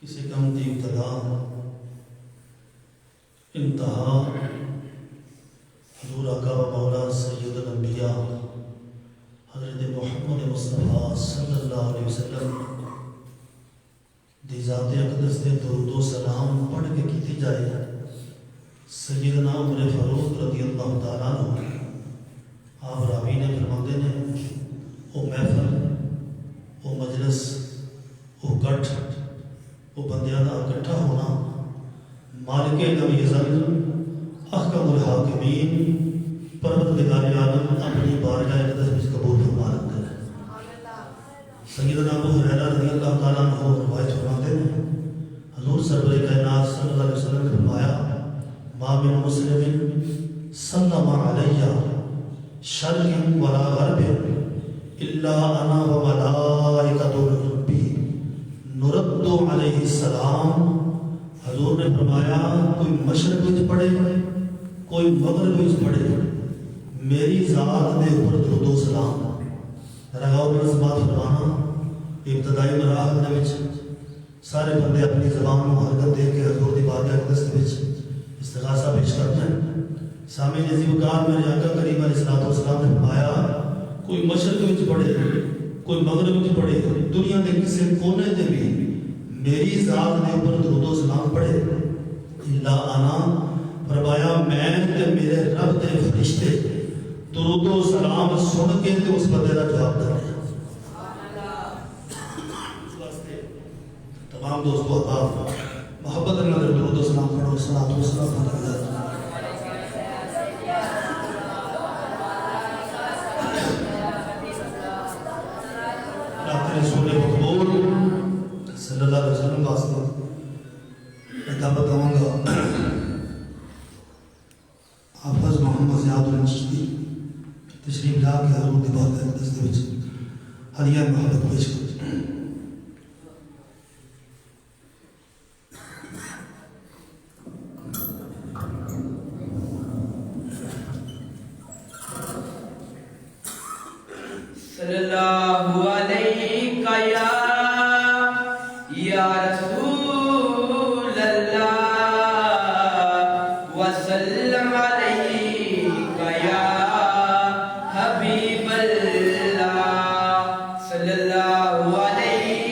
کسی کام کی ابتدا انتہا حضور آقا و مولا سید الانبیاء حضرت محمد مصطفیٰ صلی اللہ علیہ وسلم دی ذات اقدس دے درود و سلام پڑھ کے کیتی جائے. سیدنا عمر فاروق رضی اللہ تعالیٰ عنہ آپ راوی نے فرماتے ہیں او محفل او مجلس او کٹھ او بندیاں دا اکٹھا ہونا مالک نبی ازل احکم الحاکمین پروردگار عالم اپنی بارگاہ اقدس میں قبول فرما رکھتا ہے. سیدنا ابو ہریرہ رضی اللہ تعالیٰ عنہ روایت فرماتے ہیں حضور سرور کائنات صلی اللہ علیہ وسلم نے فرمایا ما من مسلم سلم علیہ شرق ولا غرب الا انا وملائکۃ ربی نرد علیہ السلام. حضور نے فرمایا کوئی مشرق وچ پڑھے کوئی مغرب وچ پڑھے میری ذات دے اوپر درود و سلام. رگاؤ نظمات فرمانا ابتدائی مراحل دے وچ سارے بندے اپنی زبان کو حرکت دے کے حضور دی بارگاہ اقدس وچ استغاثہ پیش کرتے ہیں. سامعین عزیز وقار میرے آقا کریم علیہ الصلوۃ والسلام نے فرمایا کوئی مشرق وچ پڑھے کوئی مغرب وچ پڑھے دنیا کے کسی کونے تے بھی میری ذات دے اوپر درود و سلام پڑھے الا انا فرمایا میں تے میرے رب دے فرشتے درود و سلام سن کے تے اس بندے دا جواب دے. تمام دوستو آپ محبت اللہ درود و سلام پڑھو. صلاۃ و سلام علیہ رسول مقبول صلی اللہ علیہ وسلم واسطے ایک بتاؤں گا. حافظ محمد زیاد الچشتی تشریف لا کے حضور دی بارگاہ اقدس دے وچ ہدیہ محبت پیش کرو. صلی اللہ علیہ یا رسول اللہ وسلم علیہ یا حبیب اللہ. صلی اللہ علیہ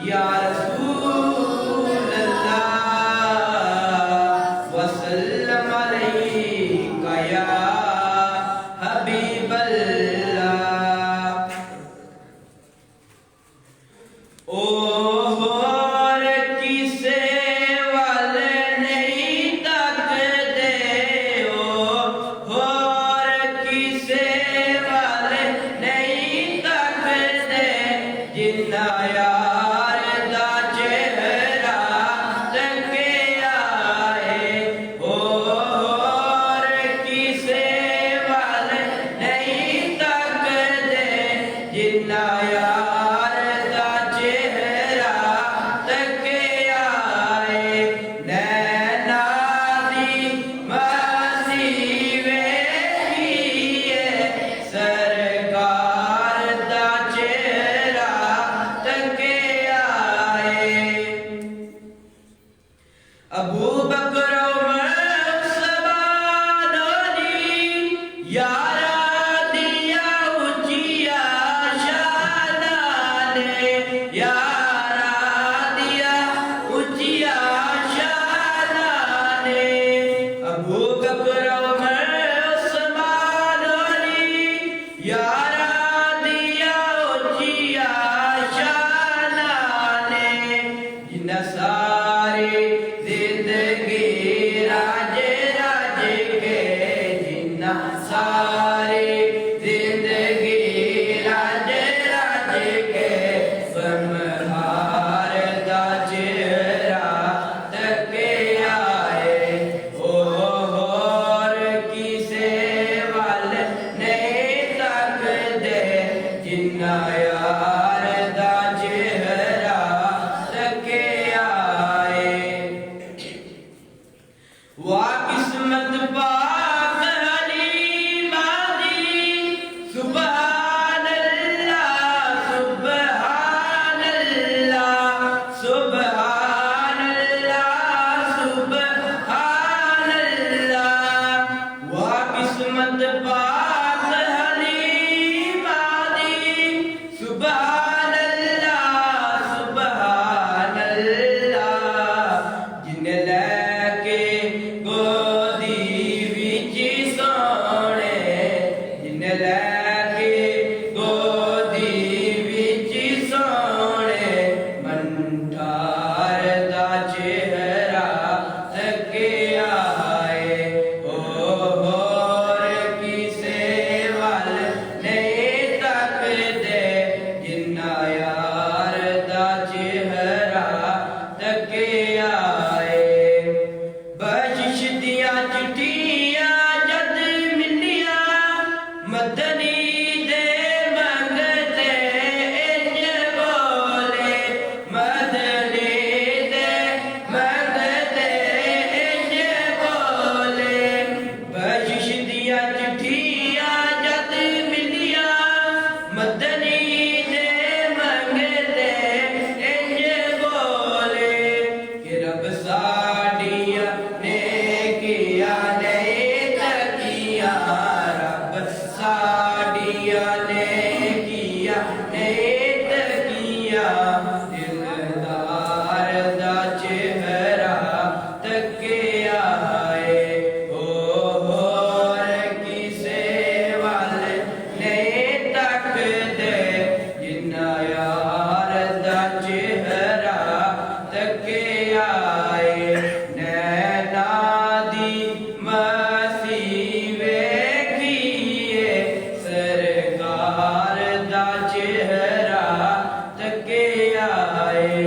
یا رسول اللہ وسلم علیہ یا حبیب اللہ. ابو بکر عمر عثمان علی یارا دیا اچیا شانہ نے یارا دیا اچیا شانہ نے ابو بکر عمر عثمان علی یارا دیا اچیا شانہ نے جنہ سارے زندگی راجے راجے کے جنہ سارے زندگی راجے راجے کے بمہار دا چہرہ تکے آئے اور کسے وال نہیں تک دے جنہ یار دا چہرہ تکے آئے واہ قسمت پاک حلیمہ دی سبحان اللہ سبحان اللہ سبحان اللہ سبحان اللہ واہ قسمت پاک حلیمہ دی سبحان اللہ سبحان اللہ جن لے کے گودی وچ سونے جن لے کے گودی وچ سونے منٹار دا چہرہ تکے آئے اور کسے وال نہیں تک دے جنہ یار دا چہرہ تکے آئے بخشش دیا چٹھیاں جد ملیاں مدنی دے منگتے انج بولے مدنی دے منگتے انج بولے بخشش دیا چٹھیاں جد ملیاں مدنی دے منگتے انج بولے کہ رب ساڈیاں نیکیاں نہیں تکیاں رب ساڈیاں نیکیاں نہیں تکیاں دلدار دا چہرہ تکے آئے اور کسے وال نہیں تک دے جنہ یار دا چہرہ تکے آئے نینا دی مسیح ویکھیے سرکار دا چہرہ تکے آئے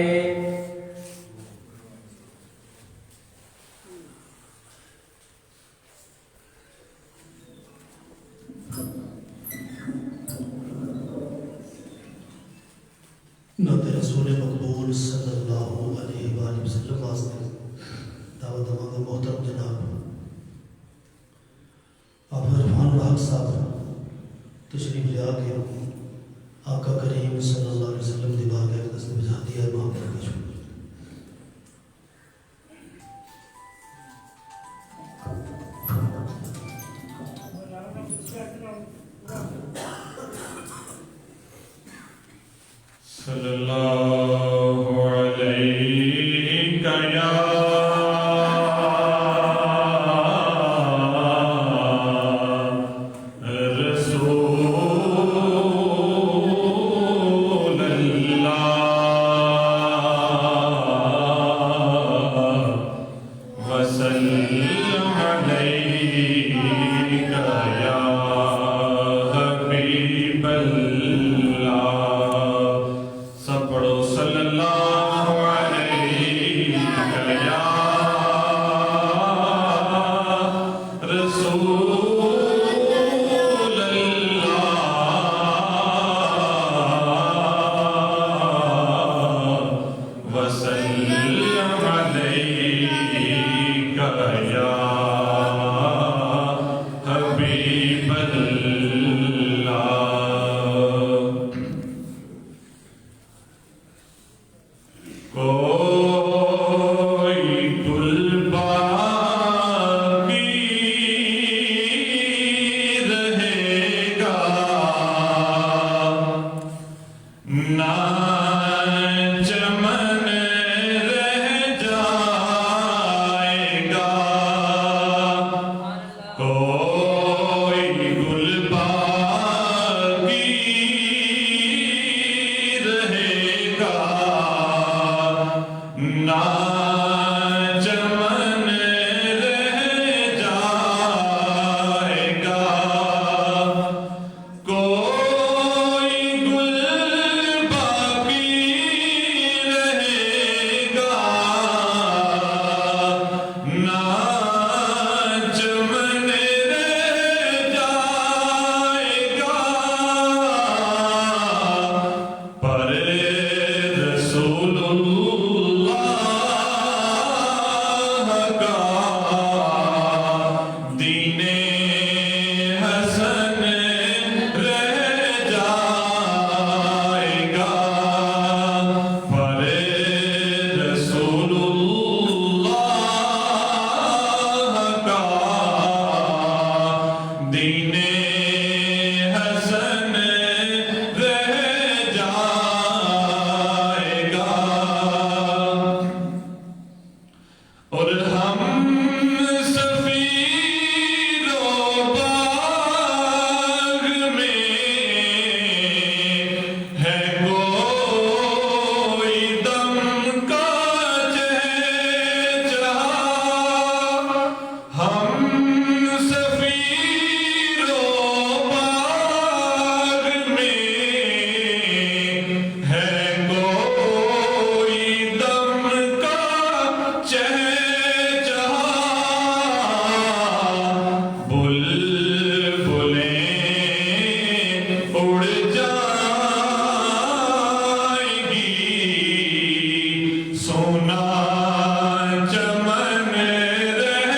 نعت رسول مقبول صلی اللہ علیہ وآلہ وسلم واسطے دعوت مانگے محترم جناب آپ عرفان الحق صاحب تشریف لے کے آقا کریم صلی اللہ علیہ وسلم دی باغ اقدس میں بجا دیا محبت کا شکر صلی اللہ علیہ یا رسول اللہ وسلم علیہ یا حبیب اللہ سب پڑھو صلی اللہ علیہ یا رسول اللہ وسلم علیہ یا اور ہم سفیروں باغ میں ہے کوئی دم کا چہچہا، ہم سفیروں باغ میں ہے کوئی دم کا چہچہا، بلبلیں اڑ جائیں گی، سونا چمن رہ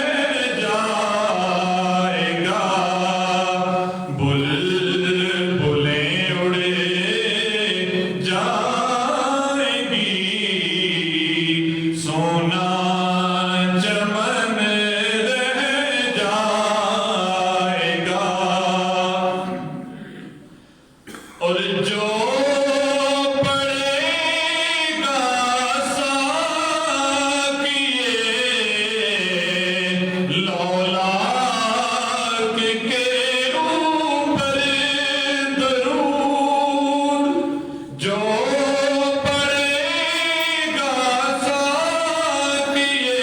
جائے گا، بلبلیں اڑ جائیں گی، سونا چمن رہ جائے گا، اور جو پڑے گا ساقیے لولاک کے اوپر درود، جو پڑے گا ساقیے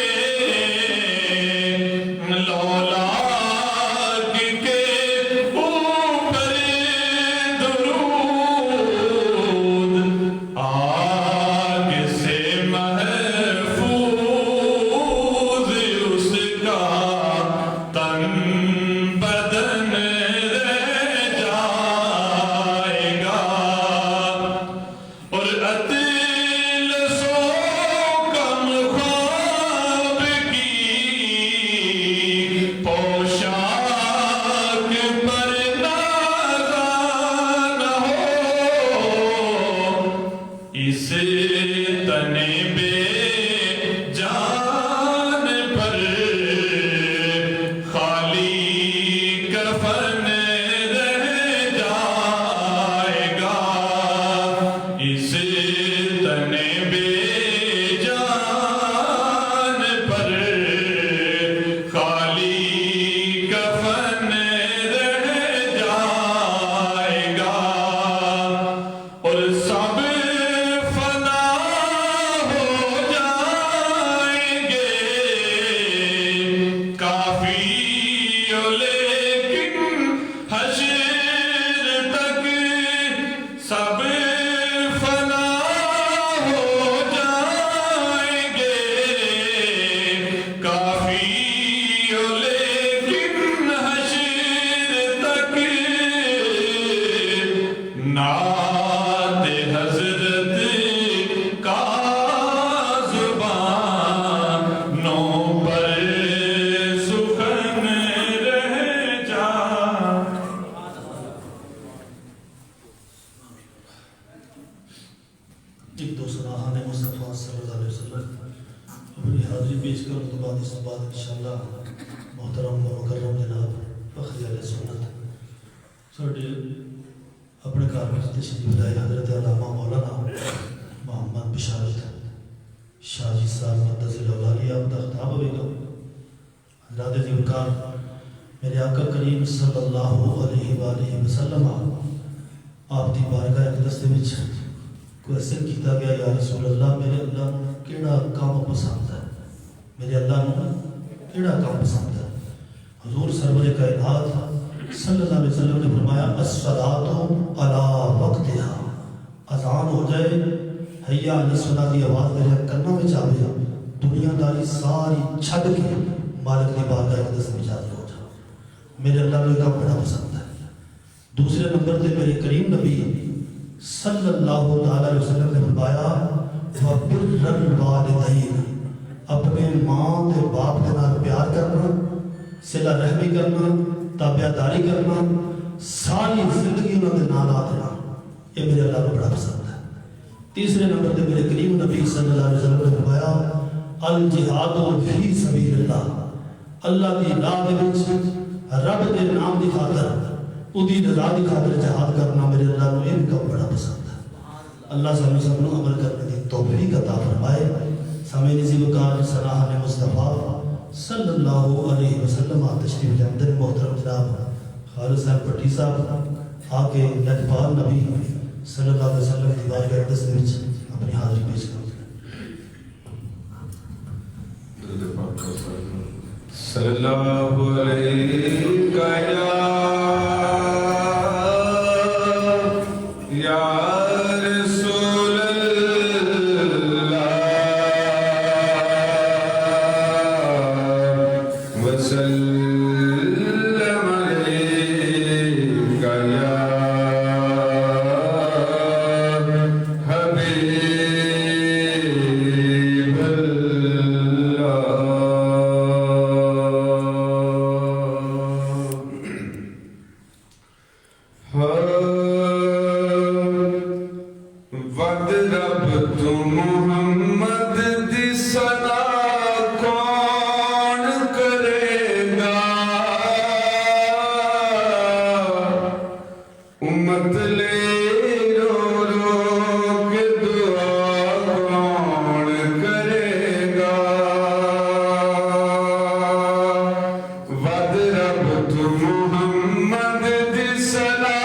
لولاک کے اوپر درود، آگ سے محفوظ اس کا تن بدن رہ جائے گا، اور اطلس و کم خواب کی پوشاک پر نازا نہ ہو، اس تنے بے جان پر خالی کفن رہ جائے گا، اس تنے بے جان پر خالی کفن رہ جائے گا، اور سب فنا ہو جائیں گے، کافی لیکن حشر تک سب فنا ہو جائیں گے، کافی لیکن حشر تک نعت حضرت کا زبانوں پر سخن رہ جائے۔ ایک دو سراہان مصطفیٰ صلی اللہ علیہ وسلم اپنی حاضری پیش کرنے کے بعد اس بعد انشاءاللہ محترم و مکرم جناب فخری علیہ سنت ساڑھے اپنے کارمز تشریف لائے حضرت علامہ مولانا محمد بشارت شاہ جی صاحب مدد الولالی آپ تختاب بیگم حضرات دیوکار میرے آقا کریم صلی اللہ علیہ وآلہ وسلم آپ دی بارگاہ اقدس دے وچ کوشچن کیتا گیا یا رسول اللہ میرے اللہ نو کیڑا کام پسند ہے، میرے اللہ نو کیڑا کام پسند ہے؟ حضور سرور کائنات صلی اللہ علیہ وسلم نے فرمایا الصلاۃ علی وقتہا، اذان ہو جائے حیا علی الصلاۃ دی آواز میرے کنوں وچ آوے، دنیا داری ساری چھڈ کے مالک دی بارگاہ اقدس وچ حاضر ہو جا، میرے اللہ نو یہ کام بڑا پسند ہے۔ دوسرے نمبر تے میرے کریم نبی صلی اللہ علیہ وسلم نے فرمایا وَبِرَّ الْوَالِدَيْنِ، اپنے ماں تے باپ کے نال پیار کرنا، صلہ رحمی کرنا، تابعداری کرنا، ساری زندگی انہوں نے نال آدھنا، یہ میرے اللہ کو بڑا پسند ہے۔ تیسرے نمبر تے میرے کریم نبی صلی اللہ علیہ وسلم نے فرمایا الجہاد فی سبیل اللہ، اللہ دی راہ دے وچ رب دے نام دی خاطر اودی رضا دی خاطر جہاد کرنا میرے اللہ کو ان کا بڑا پسند ہے۔ اللہ سب کو عمل کرنے کی توفیق عطا فرمائے۔ سامع نزی وقار سراحان مصطفیٰ صلی اللہ علیہ وسلم تشریف جامدن محترم جناب خالد صاحب پٹی صاحب آکے لجپال نبی صلی اللہ علیہ وسلم کی بارگاہ اقدس میں اپنی حاضری پیش کریں. صلی اللہ علیہ یا رسول اللہ وسلم علیہ یا حبیب ود رب تو محمد دی صدا کون کرے گا امت لے رو رو کے دعا کون کرے گا ود رب تو محمد دی صدا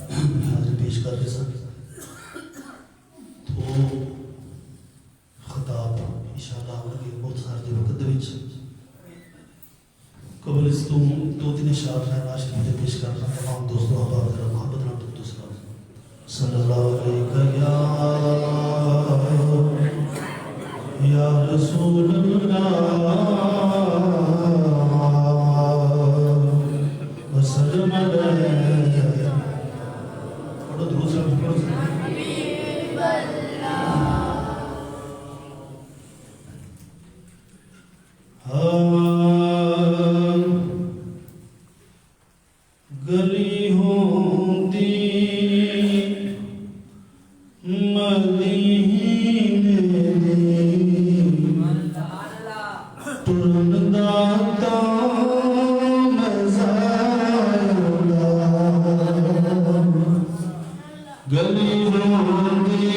حاضری پیش کر رہے سن تو خطاب انشاءاللہ آن لگے بہت سارے وقت دے وچ قبل اس تو دو تین اشعار میں ناش کے پیش کرنا تمام دوستوں احباب ذرا محبت نال درود و سلام صلی اللہ علیہ یا رسول اللہ وسلم علیہ پڑھو درود سلام پڑھو گلی ہوتی مدینے دی ٹرن داتا مزایا گلی ہوتی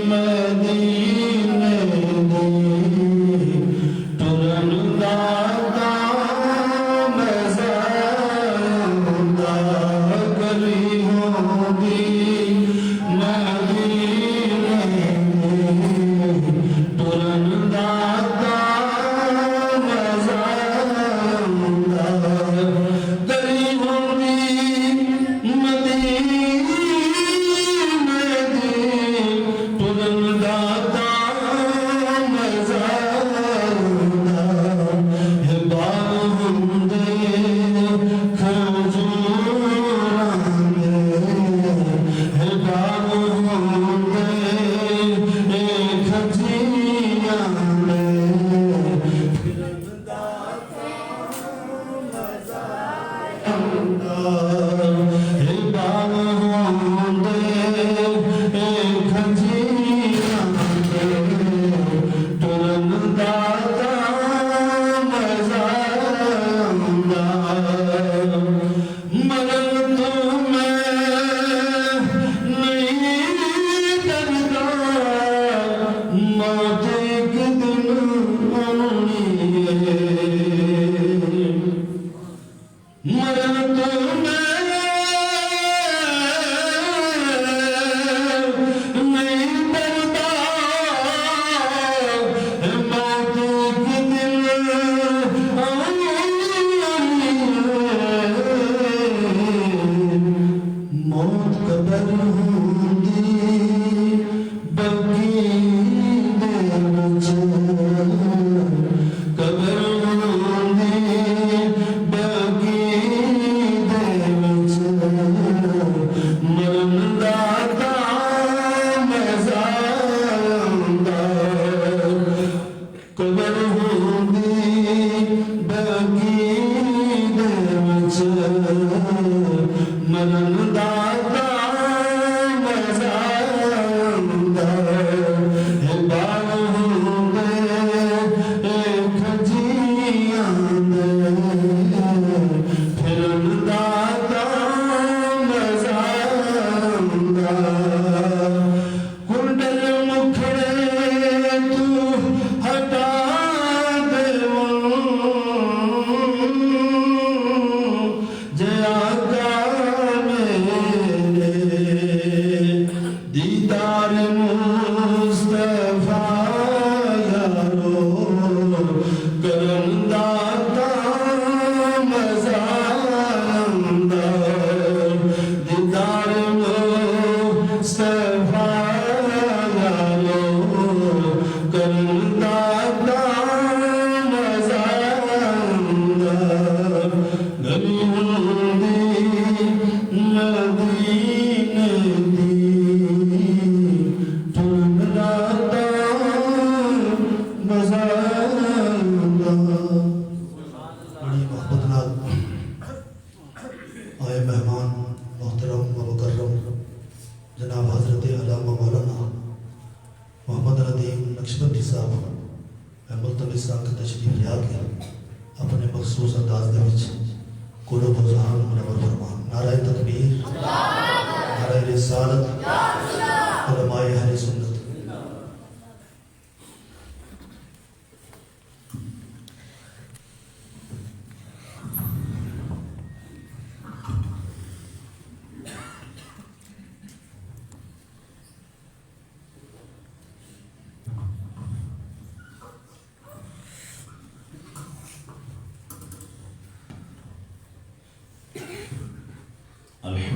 مدینے دی ٹرن داتا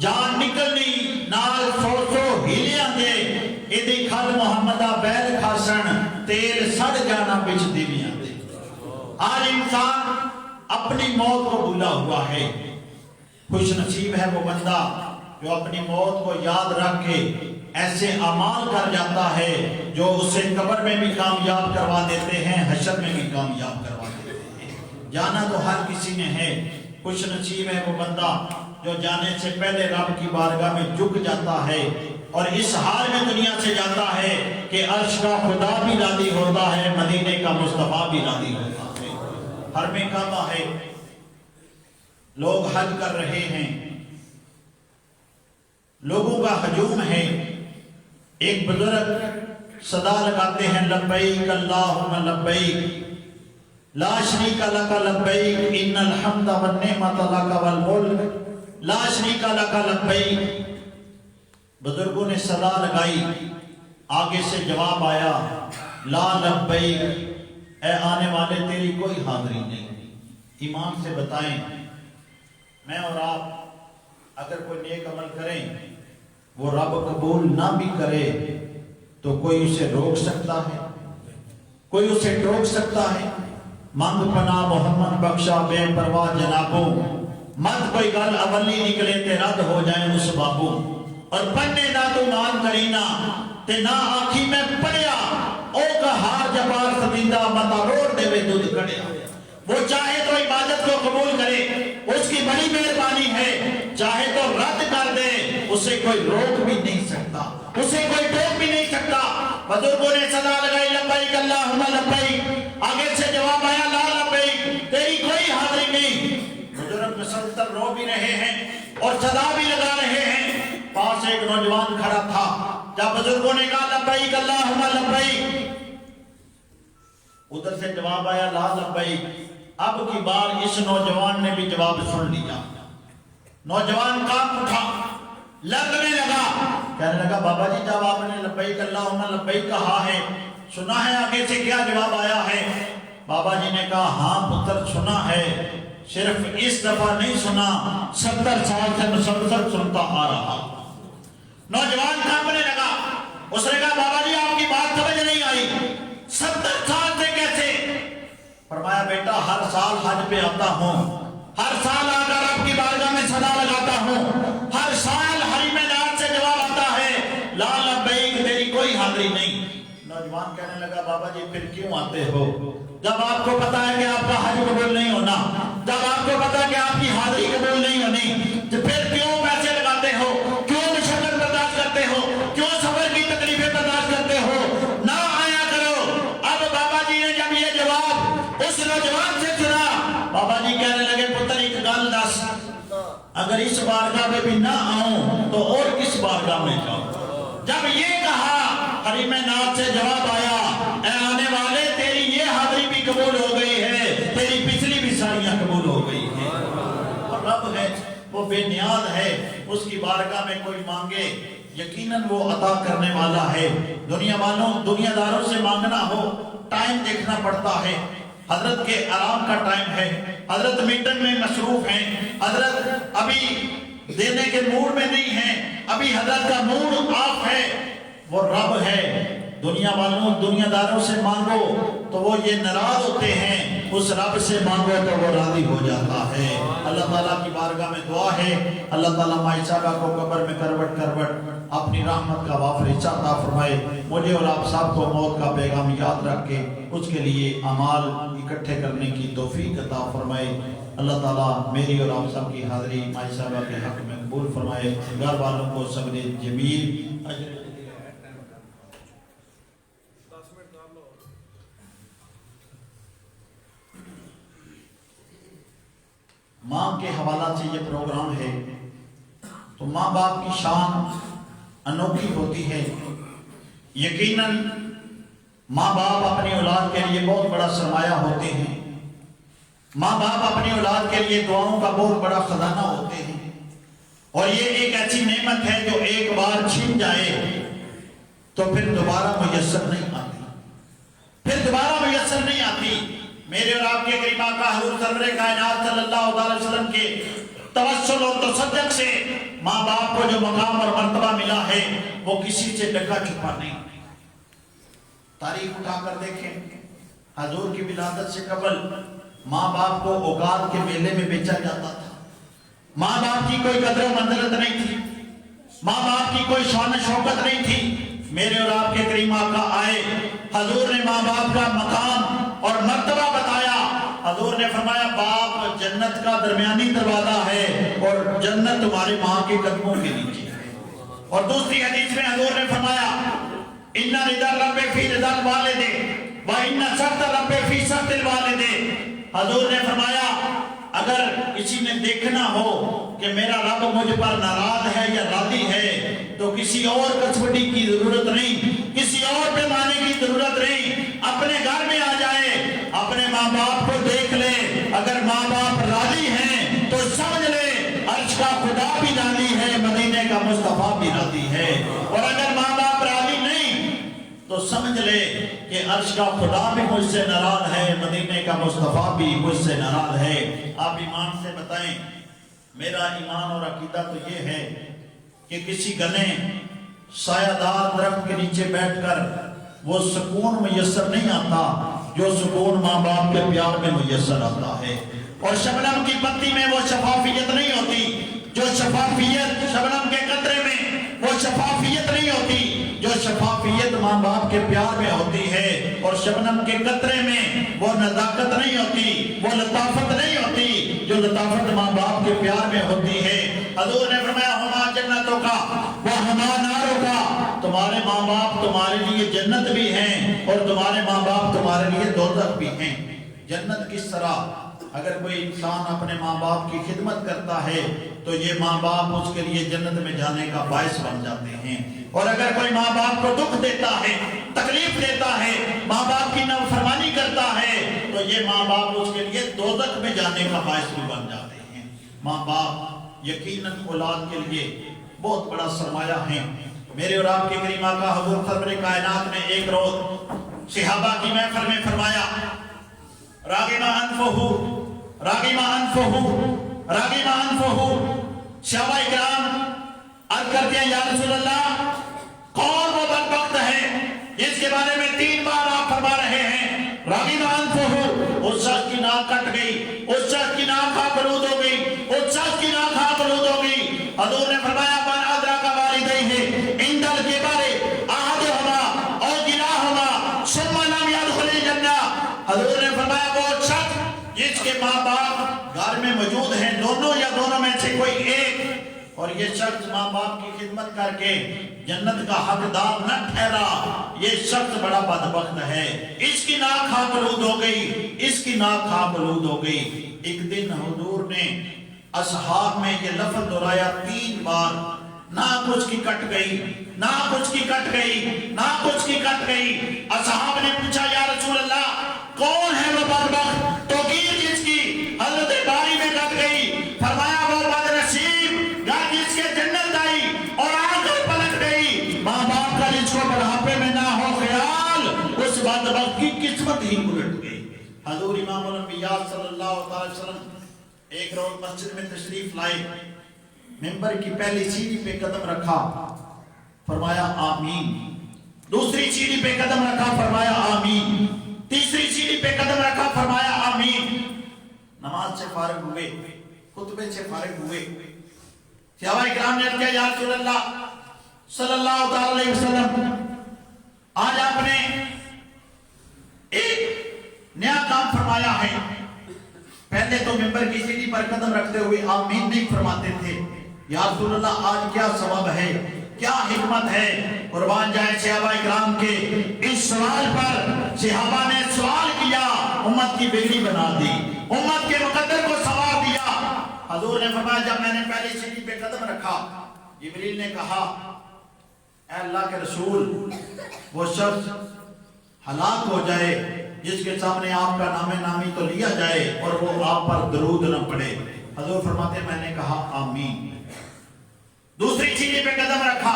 جان نکلنی نال سو سو ہیلیاں دے ایدی کھل محمدہ بیل کھاسن تیل سڑ جانا بچ دیویاں دے۔ آج انسان اپنی موت کو بھولا ہوا ہے۔ خوش نصیب ہے وہ بندہ جو اپنی موت کو یاد رکھ کے ایسے اعمال کر جاتا ہے جو اسے قبر میں بھی کامیاب کروا دیتے ہیں، حشر میں بھی کامیاب کروا دیتے ہیں۔ جانا تو ہر کسی نے ہے، خوش نصیب ہے وہ بندہ جو جانے سے پہلے رب کی بارگاہ میں جھک جاتا ہے اور اس حال میں دنیا سے جاتا ہے کہ عرش کا خدا بھی راضی ہوتا ہے، مدینے کا مصطفیٰ بھی راضی ہوتا ہے۔ حرم کعبہ ہے، لوگ حج کر رہے ہیں، لوگوں کا ہجوم ہے۔ ایک بزرگ صدا لگاتے ہیں لبیک اللہم لبیک لا شریک لک لبیک ان الحمد والنعمت لک والملک لا شریک لک لبیک۔ بزرگوں نے صدا لگائی، آگے سے جواب آیا لا لبیک، اے آنے والے تیری کوئی حاضری نہیں۔ ایمان سے بتائیں، میں اور آپ اگر کوئی نیک عمل کریں وہ رب قبول نہ بھی کرے تو کوئی اسے روک سکتا ہے؟ کوئی اسے ٹوک سکتا ہے؟ مانگ پناہ محمد بخشا بے پرواہ جنابوں، مت کوئی گل اولی نکلے تے رد ہو جائیں اس بابوں۔ اور پڑھنے نہ تو مان کرینا تے نہ آنکھی میں پڑیا، او کا ہار جبار ستیندہ متا روڑ دے وے دودھ کڑیا۔ وہ چاہے تو عبادت کو قبول کرے، اس کی بڑی مہربانی ہے، چاہے تو رد کر دے، اسے کوئی روک بھی نہیں سکتا، اسے کوئی ٹوک بھی نہیں سکتا۔ بزرگوں نے صدا لگائی لبیک اللہم لبیک، آگے سے جواب آیا لا لبیک تیری کوئی حاضری نہیں۔ بزرگ مسلسل رو بھی رہے ہیں اور صدا بھی لگا رہے ہیں۔ پاس ایک نوجوان کھڑا تھا، جب بزرگوں نے کہا لبیک اللہم لبیک، ادھر سے جواب آیا لا لبیک۔ اب کی بار اس نوجوان نے بھی جواب سن لیا۔ نوجوان کام اٹھا، لگنے لگا، کہنے لگا بابا جی جب آپ نے لبیک اللہم لبیک کہا ہے، سنا ہے آگے سے کیا جواب آیا ہے؟ بابا جی نے کہا ہاں پتر سنا ہے، صرف اس دفعہ نہیں سنا، 70 سال سے مسلسل سنتا آ رہا۔ نوجوان کانپنے لگا، اس نے کہا بابا جی آپ کی بات سمجھ نہیں آئی، 70 سال سے کیسے؟ فرمایا بیٹا ہر سال حج پہ آتا ہوں، ہر سال آ کر آپ کی بارگاہ میں صدا لگاتا ہوں، ہر سال حریم نات سے جواب آتا ہے لا لبیک تیری کوئی حاضری نہیں۔ نوجوان کہنے لگا بابا جی پھر کیوں آتے ہو؟ جب آپ کو پتا ہے کہ آپ کا حج قبول نہیں ہونا، جب آپ کو پتا ہے کہ آپ کی حاضری قبول نہیں ہونی، تو پھر کیوں پیسے لگاتے ہو؟ کیوں مشقت برداشت کرتے ہو؟ کیوں سفر کی تکلیفیں برداشت کرتے ہو؟ نہ آیا کرو۔ اب بابا جی نے جب یہ جواب اس نوجوان سے سنا، بابا جی کہنے لگے پتر ایک گل دس، اگر اس بارگاہ میں بھی نہ آؤں تو اور کس بارگاہ میں جاؤں؟ جب یہ کہا حریم نات سے جواب آیا اے آنے والے تیری یہ حاضری بھی قبول ہو گئی ہے، تیری پچھلی بھی ساریاں قبول ہو گئی ہیں۔ اور رب ہے وہ بے نیاز ہے، اس کی بارگاہ میں کوئی مانگے یقیناً وہ عطا کرنے والا ہے۔ دنیا والوں دنیا داروں سے مانگنا ہو ٹائم دیکھنا پڑتا ہے، حضرت کے آرام کا ٹائم ہے، حضرت میٹنگ میں مصروف ہیں، حضرت ابھی دینے کے موڈ میں نہیں ہیں، ابھی حضرت کا موڈ آف ہے۔ وہ رب ہے، دنیا والوں دنیا داروں سے مانگو تو وہ یہ ناراض ہوتے ہیں، اس رب سے مانگو تو وہ راضی ہو جاتا ہے۔ اللہ تعالیٰ کی بارگاہ میں دعا ہے اللہ تعالیٰ مائی صاحبہ کو قبر میں کروٹ کروٹ اپنی رحمت کا وافر حصہ عطا فرمائے، مجھے اور آپ سب کو موت کا پیغام یاد رکھ کے اس کے لیے اعمال اکٹھے کرنے کی توفیق عطا فرمائے۔ اللہ تعالیٰ میری اور آپ سب کی حاضری مائی صاحبہ کے حق میں قبول فرمائے، گھر والوں کو صبر جمیل اجر ماں کے حوالہ سے یہ پروگرام ہے تو ماں باپ کی شان انوکھی ہوتی ہے۔ یقیناً ماں باپ اپنی اولاد کے لیے بہت بڑا سرمایہ ہوتے ہیں، ماں باپ اپنی اولاد کے لیے دعاؤں کا بہت بڑا خزانہ ہوتے ہیں، اور یہ ایک ایسی نعمت ہے جو ایک بار چھن جائے تو پھر دوبارہ میسر نہیں آتی، پھر دوبارہ میسر نہیں آتی۔ میرے اور آپ کے کریم آقا حضور سرور کائنات صلی اللہ علیہ وسلم کے توسل اور تصدق سے ماں باپ کو جو مقام اور مرتبہ ملا ہے وہ کسی سے ڈھکا چھپا نہیں۔ تاریخ اٹھا کر دیکھیں، حضور کی ولادت سے قبل ماں باپ کو اوقات کے میلے میں بیچا جاتا تھا۔ ماں باپ کی کوئی قدر و منزلت نہیں تھی، ماں باپ کی کوئی شان و شوکت نہیں تھی۔ میرے اور آپ کے کریم آقا آئے، حضور نے ماں باپ کا مقام اور مرتبہ بتایا۔ حضور نے فرمایا باپ جنت کا درمیانی دروازہ ہے اور جنت تمہارے ماں کے قدموں کے نیچے ہے۔ اور دوسری حدیث میں حضور نے فرمایا ان رضا رب فی رضا الوالد و ان سخط رب فی سخط الوالد۔ حضور نے فرمایا اگر کسی نے دیکھنا ہو کہ میرا رب مجھ پر ناراض ہے یا راضی ہے تو کسی اور کسوٹی کی ضرورت نہیں، کسی اور پیمانے کی ضرورت نہیں، اپنے گھر میں آ جائے، اپنے ماں باپ کو دیکھ لے، اگر ماں باپ راضی ہیں تو سمجھ لے عرش کا خدا بھی راضی ہے، مدینے کا مصطفیٰ بھی راضی ہے، اور اگر ماں باپ راضی نہیں تو سمجھ لے کہ عرش کا خدا بھی مجھ سے ناراض ہے، مدینے کا مصطفیٰ بھی مجھ سے ناراض ہے۔ آپ ایمان سے بتائیں، میرا ایمان اور عقیدہ تو یہ ہے کہ کسی گھنے سایہ دار درخت کے نیچے بیٹھ کر وہ سکون میسر نہیں آتا جو سکون ماں باپ کے پیار میں میسر آتا ہے، اور شبنم کی پتی میں وہ شفافیت نہیں ہوتی جو شفافیت شبنم کے قطرے میں وہ شفافیت نہیں ہوتی جو شفافیت ماں باپ کے پیار میں ہوتی ہے، اور شبنم کے قطرے میں وہ نزاکت نہیں ہوتی، وہ لطافت نہیں ہوتی جو لطافت ماں باپ کے پیار میں ہوتی ہے۔ حضور نے فرمایا ہما جنتوں کا وہ ہما ناروں کا، تمہارے ماں باپ تمہارے لیے جنت بھی ہیں اور تمہارے ماں باپ تمہارے لیے دوزخ بھی ہیں۔ جنت کس طرح؟ اگر کوئی انسان اپنے ماں باپ کی خدمت کرتا ہے تو یہ ماں باپ اس کے لیے جنت میں جانے کا باعث بن جاتے ہیں، اور اگر کوئی ماں باپ کو دکھ دیتا ہے، تکلیف دیتا ہے، ماں باپ کی نافرمانی کرتا ہے تو یہ ماں باپ اس کے لیے دوزخ میں جانے کا باعث بھی بن جاتے ہیں۔ ماں باپ یقیناً اولاد کے لیے بہت بڑا سرمایہ ہے۔ میرے اور آپ کے کریم آقا حضور سرور کائنات نے ایک روز صحابہ کی محفل میں فرمایا راغب انفہ راغب انفہ راغب انفہ۔ صحابہ کرام عرض کرتے ہیں یا رسول اللہ کون وہ بدبخت ہے جس کے بارے میں 3 بار آپ فرما رہے ہیں راغب انفہ؟ اس شخص کی ناک کٹ گئی، اس شخص کی ناک آبرود ہو گئی، اس شخص کی ناک آبرود ہو گئی۔ حضور نے فرمایا من ادرک والدیہ عند الکبر احدہما او کلاہما ثم لم يدخل الجنہ۔ حضور نے فرمایا وہ شخص جس کے ماں باپ گھر میں موجود ہیں، دونوں یا دونوں میں سے کوئی ایک، اور یہ شخص ماں باپ کی خدمت کر کے جنت کا حقدار نہ ٹھہرا، یہ شخص بڑا بدبخت ہے، اس کی ناک آبرود ہو گئی، اس کی ناک آبرود ہو گئی۔ ایک دن حضور نے اصحاب میں یہ لفظ دہرایا 3 بار، ناک اس کی کٹ گئی، ناک اس کی کٹ گئی، ناک اس کی کٹ گئی۔ اصحاب نے پوچھا یا رسول اللہ کون ہے وہ بدبخت توقیر جس کی حضرت باری میں کٹ گئی؟ فرمایا وہ بدنصیب گھر جس کے جنت آئی اور آ کر پلٹ گئی، ماں باپ کا جس کو بڑھاپے میں نہ ہو خیال، اس بدبخت کی قسمت ہی الٹ گئی۔ حضور امام الانبیاء صلی اللہ علیہ وسلم ایک روز مسجد میں تشریف لائے، ممبر کی پہلی سیڑھی پہ قدم رکھا، فرمایا آمین، دوسری سیڑھی پہ قدم رکھا، فرمایا آمین، تیسری سیڑھی پہ قدم رکھا، فرمایا آمین۔ نماز سے فارغ ہوئے، خطبے سے فارغ ہوئے، صحابہ کرام نے کہا یا رسول اللہ صلی اللہ علیہ وسلم آج آپ نے ایک نیا کام فرمایا ہے، پہلے تو ممبر کی سیڑھی پر قدم رکھتے ہوئے آمین نہیں فرماتے تھے، یا رسول اللہ آج کیا سبب ہے، کیا حکمت ہے؟ قربان جائے صحابہ اکرام کے اس سوال پر صحابہ نے سوال کیا، امت کی بگڑی بنا دی، امت کے مقدر کو سوار دیا۔ حضور نے فرمایا جب میں نے پہلی سیڑھی پہ قدم رکھا، جبریل نے کہا اے اللہ کے رسول وہ شخص ہلاک ہو جائے جس کے سامنے آپ کا نام نامی تو لیا جائے اور وہ آپ پر درود نہ پڑے۔ حضور فرماتے میں نے کہا آمین۔ دوسری سیڑھی پہ قدم رکھا،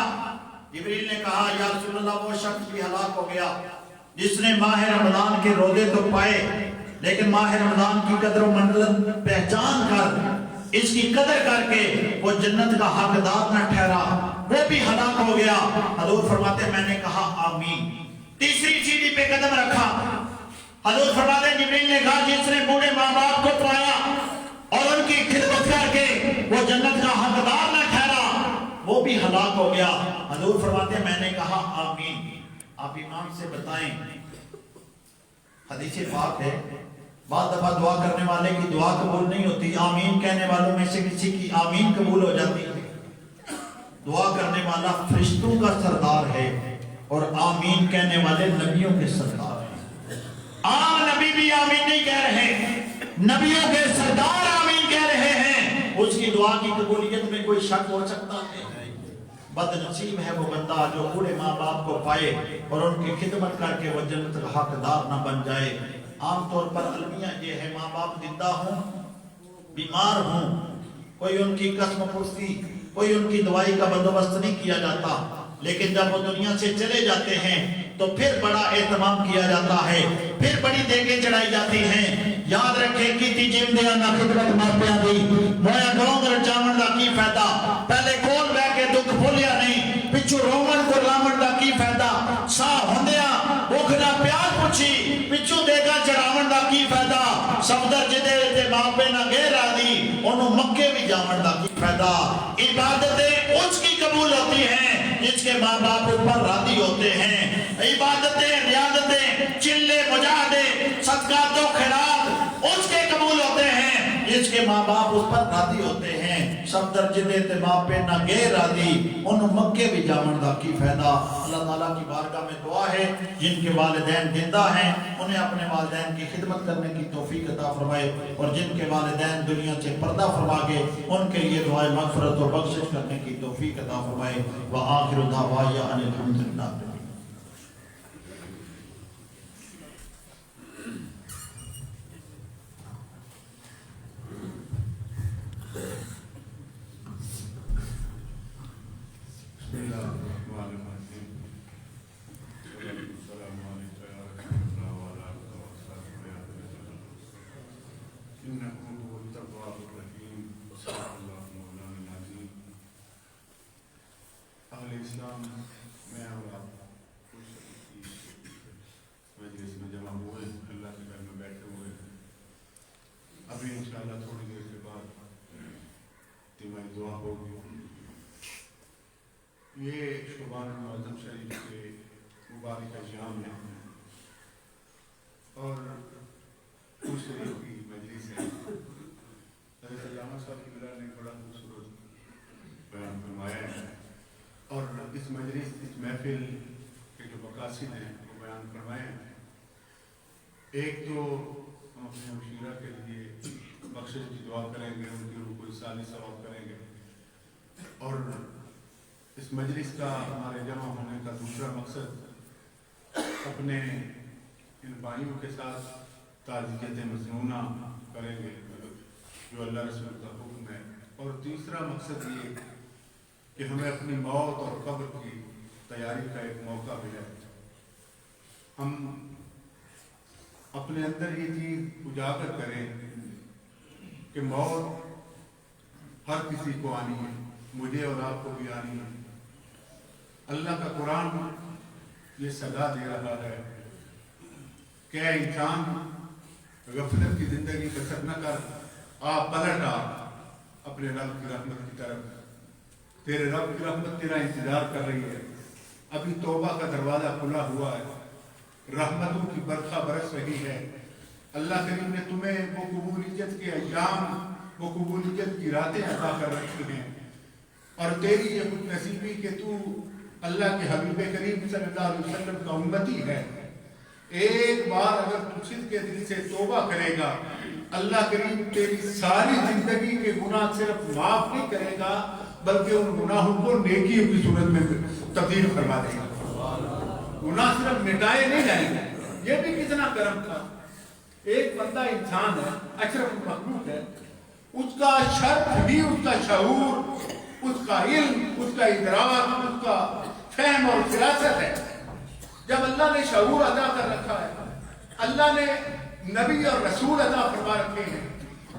جبریل نے کہا یا رسول اللہ وہ شخص بھی ہلاک ہو گیا جس نے ماہ رمضان کے روزے تو پائے لیکن ماہ رمضان کی قدر و منزلت پہچان کر اس کی قدر کر کے وہ جنت کا حقدار نہ ٹھہرا، وہ بھی ہلاک ہو گیا۔ حضور فرماتے ہیں میں نے کہا آمین۔ تیسری سیڑھی پہ قدم رکھا، حضور فرماتے ہیں جبریل نے کہا جس نے بوڑھے ماں باپ کو پایا اور ان کی خدمت کر کے وہ جنت کا حقدار نہ ٹھہرا، وہ بھی ہلاک ہو گیا۔ حضور فرماتے ہیں میں نے کہا آمین۔ آپ ایمان سے بتائیں، حدیث پاک ہے بعض دفعہ دعا کرنے والے کی دعا قبول نہیں ہوتی، آمین کہنے والوں میں سے کسی کی آمین قبول ہو جاتی ہے۔ دعا کرنے والا فرشتوں کا سردار ہے اور آمین کہنے والے نبیوں کے سردار ہیں۔ عام نبی بھی آمین نہیں کہہ رہے، نبیوں کے سردار آمین کہہ رہے ہیں۔ اس کی دعا کی قبولیت میں کوئی شک ہو سکتا ہے؟ بد نصیب ہے وہ بندہ جو بوڑھے ماں باپ کو پائے اور ان کی خدمت کر کے وہ جنت کا حقدار نہ بن جائے۔ عام طور پر المیہ یہ ہے ماں باپ زندہ ہوں، بیمار ہوں، کوئی ان کی قسم پرسی، کوئی ان کی دوائی کا بندوبست نہیں کیا جاتا، لیکن جب وہ دنیا سے چلے جاتے ہیں تو پھر بڑا اہتمام کیا جاتا ہے، پھر بڑی دیگیں چڑھائی جاتی ہیں۔ یاد رکھیں کیتی جیندیاں نہ خدمت ماپیاں دی، مویا گروں چاون دا کی فائدہ، پہلے کول بہ کے دکھ بھولیا نہیں، پچھو رومن کو لامن دا کی فائدہ، ساہ ہوندیاں بھوک نہ پیاس پوچھی، پچھو دیگا چڑھاون دا کی فائدہ، صفدر جدے تے ماپے نہ غیر راضی، انہوں مکے بھی جاون دا کی فائدہ۔ عبادتیں اس کی قبول ہوتی ہیں جس کے ماں باپ اس پر راضی ہوتے ہیں۔ عبادتیں، ریاضتیں، چلے مجاہدے، صدقات و خیرات اس کے قبول ہوتے ہیں جس کے ماں باپ اس پر راضی ہوتے ہیں۔ سب درجے تے باپ پہ نہ غیر راضی، انہوں مکے بھی جاون دا کی فائدہ۔ اللہ تعالیٰ کی بارگاہ میں دعا ہے جن کے والدین زندہ ہیں انہیں اپنے والدین کی خدمت کرنے کی توفیق عطا فرمائے، اور جن کے والدین دنیا سے پردہ فرما کے ان کے لیے دعائے مغفرت و بخشش کرنے کی توفیق عطا فرمائے۔ وآخر دعوانا ان الحمدللہ۔ اسلام میں اور آپ خوش مجلس میں جمع ہوئے، اللہ کے گھر میں بیٹھے ہوئے، ابھی انشاءاللہ تھوڑی دیر کے بعد اجتماعی دعا ہوگی۔ یہ شعبان المعظم شریف کے مبارک ایام ہے اور خوش شریف کی مجلس ہے۔ حضرت علامہ صاحب کی بلا نے بڑا خوبصورت بیان فرمایا ہے، اور اس مجلس اس محفل کے جو مقاصد ہیں وہ بیان فرمائے ہیں۔ ایک تو ہم اپنے مشیرہ کے لیے بخشش کی دعا کریں گے، ان کی روح کو اصلاحی ثواب کریں گے، اور اس مجلس کا ہمارے جمع ہونے کا دوسرا مقصد اپنے ان بھائیوں کے ساتھ تعزیت مظنونہ کریں گے جو اللہ رسول کا حکم ہے، اور تیسرا مقصد یہ کہ ہمیں اپنی موت اور قبر کی تیاری کا ایک موقع ملا ہے۔ ہم اپنے اندر یہ چیز اجاگر کریں کہ موت ہر کسی کو آنی ہے، مجھے اور آپ کو بھی آنی ہے۔ اللہ کا قرآن یہ صدا دے رہا ہے کہ اے انسان غفلت کی زندگی بسر نہ کر، آپ پلٹ آ اپنے رب کی رحمت کی طرف، تیرے رب کی رحمت تیرا انتظار کر رہی ہے، ابھی توبہ کا دروازہ کھلا ہوا ہے، رحمتوں کی برکھا برس رہی ہے۔ اللہ کریم نے تمہیں وہ قبولیت کے ایام، وہ قبولیت کی راتیں عطا کر رکھی ہیں، اور تیری یہ خوش نصیبی کہ تو اللہ کے حبیب کریم صلی اللہ علیہ وسلم کا امتی ہے۔ ایک بار اگر تو صدق کے دل سے توبہ کرے گا، اللہ کریم تیری ساری زندگی کے گناہ صرف معاف نہیں کرے گا بلکہ ان گناہوں کو نیکیوں کی صورت میں تبدیل فرما دے گا۔ گناہ صرف مٹائے نہیں جائیں گے۔ یہ بھی کتنا کرم تھا، ایک بندہ انسان ہے، اشرف مخلوق ہے، اس کا شرف بھی اس کا شعور، اس کا علم، اس کا ادراک، اس کا فہم اور فراست ہے۔ جب اللہ نے شعور عطا کر رکھا ہے، اللہ نے نبی اور رسول عطا فرما رکھے ہیں،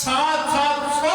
700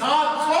700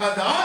1000